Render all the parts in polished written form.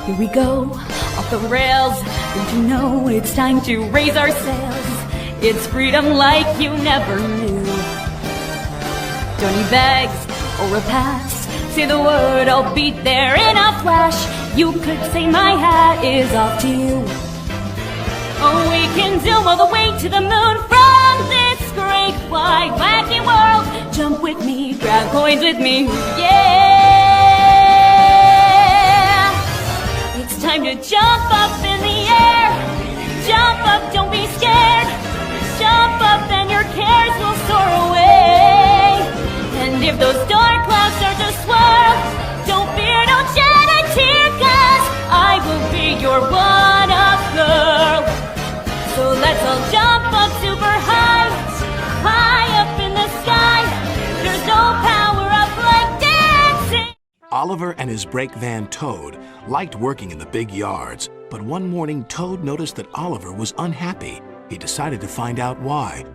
Here we go, off the rails. Don't you know it's time to raise our sails? It's freedom like you never knew. Don't need bags or a pass. Say the word, I'll be there in a flash. You could say my hat is off to you. Oh, we can zoom all the way to the moon from this great wide wacky world. Jump with me, grab coins with me, yeah. It's time to jump up in the air. Jump up, don't be scared. Jump up and your cares will soar away. And if those dark clouds start to swirl, don't fear, don't shed a tear, 'cause I will be your one-up girl. So let's all jump up super high, high up in the sky. There's no power up like dancing. Oliver and his brake van Toad liked working in the big yards, but one morning Toad noticed that Oliver was unhappy. He decided to find out why.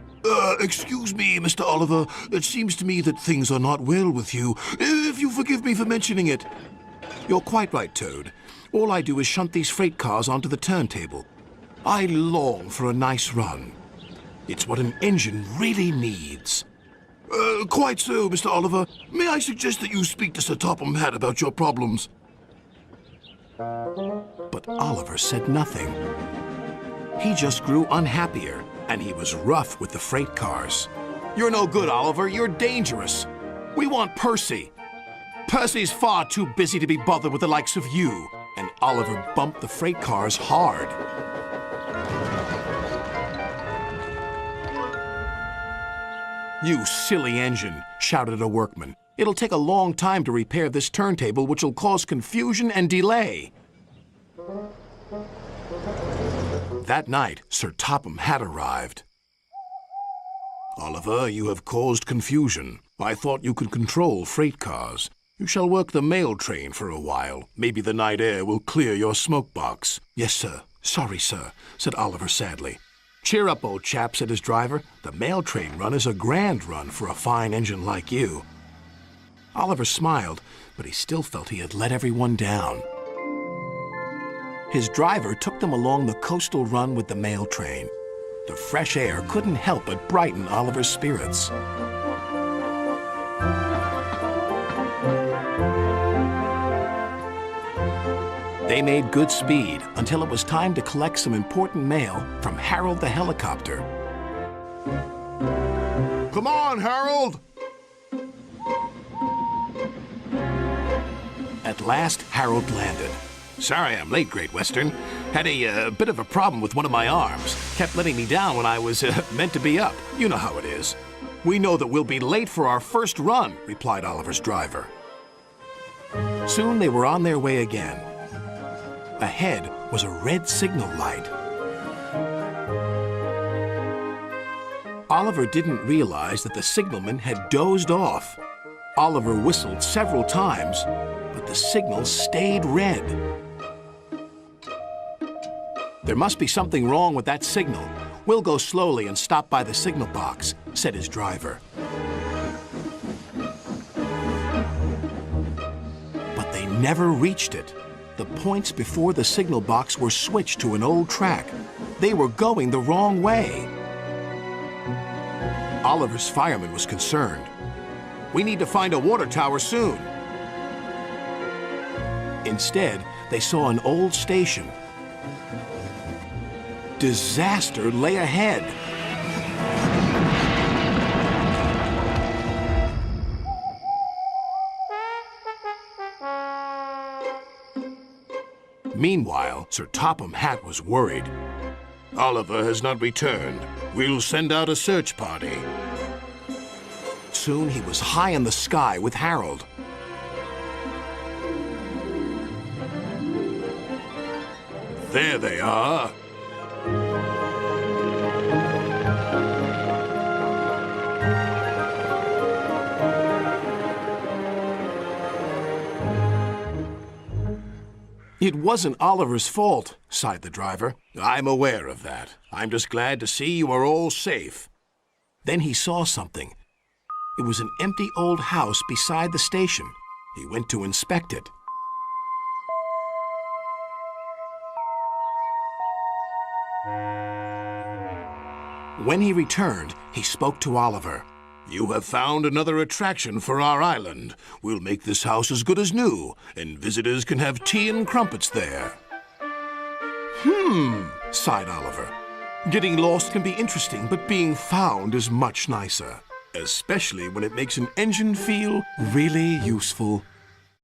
Excuse me, Mr. Oliver. It seems to me that things are not well with you. If you forgive me for mentioning it. You're quite right, Toad. All I do is shunt these freight cars onto the turntable. I long for a nice run. It's what an engine really needs. Quite so, Mr. Oliver. May I suggest that you speak to Sir Topham Hatt about your problems? But Oliver said nothing. He just grew unhappier, and he was rough with the freight cars. You're no good, Oliver. You're dangerous. We want Percy. Percy's far too busy to be bothered with the likes of you. And Oliver bumped the freight cars hard. You silly engine, shouted a workman. It'll take a long time to repair this turntable, which will cause confusion and delay. That night, Sir Topham Hatt arrived. Oliver, you have caused confusion. I thought you could control freight cars. You shall work the mail train for a while. Maybe the night air will clear your smoke box. Yes, sir. Sorry, sir, said Oliver sadly. Cheer up, old chap, said his driver. The mail train run is a grand run for a fine engine like you. Oliver smiled, but he still felt he had let everyone down. His driver took them along the coastal run with the mail train. The fresh air couldn't help but brighten Oliver's spirits. They made good speed until it was time to collect some important mail from Harold the helicopter. Come on, Harold! At last, Harold landed. Sorry I'm late, Great Western. Had a bit of a problem with one of my arms. Kept letting me down when I was meant to be up. You know how it is. We know that we'll be late for our first run, replied Oliver's driver. Soon they were on their way again. Ahead was a red signal light. Oliver didn't realize that the signalman had dozed off. Oliver whistled several times, but the signal stayed red. There must be something wrong with that signal. We'll go slowly and stop by the signal box, said his driver. But they never reached it. The points before the signal box were switched to an old track. They were going the wrong way. Oliver's fireman was concerned. We need to find a water tower soon. Instead, they saw an old station. Disaster lay ahead. Meanwhile, Sir Topham Hatt was worried. Oliver has not returned. We'll send out a search party. Soon he was high in the sky with Harold. There they are. It wasn't Oliver's fault, sighed the driver. I'm aware of that. I'm just glad to see you are all safe. Then he saw something. It was an empty old house beside the station. He went to inspect it. When he returned, he spoke to Oliver. You have found another attraction for our island. We'll make this house as good as new, and visitors can have tea and crumpets there. Sighed Oliver. Getting lost can be interesting, but being found is much nicer. Especially when it makes an engine feel really useful.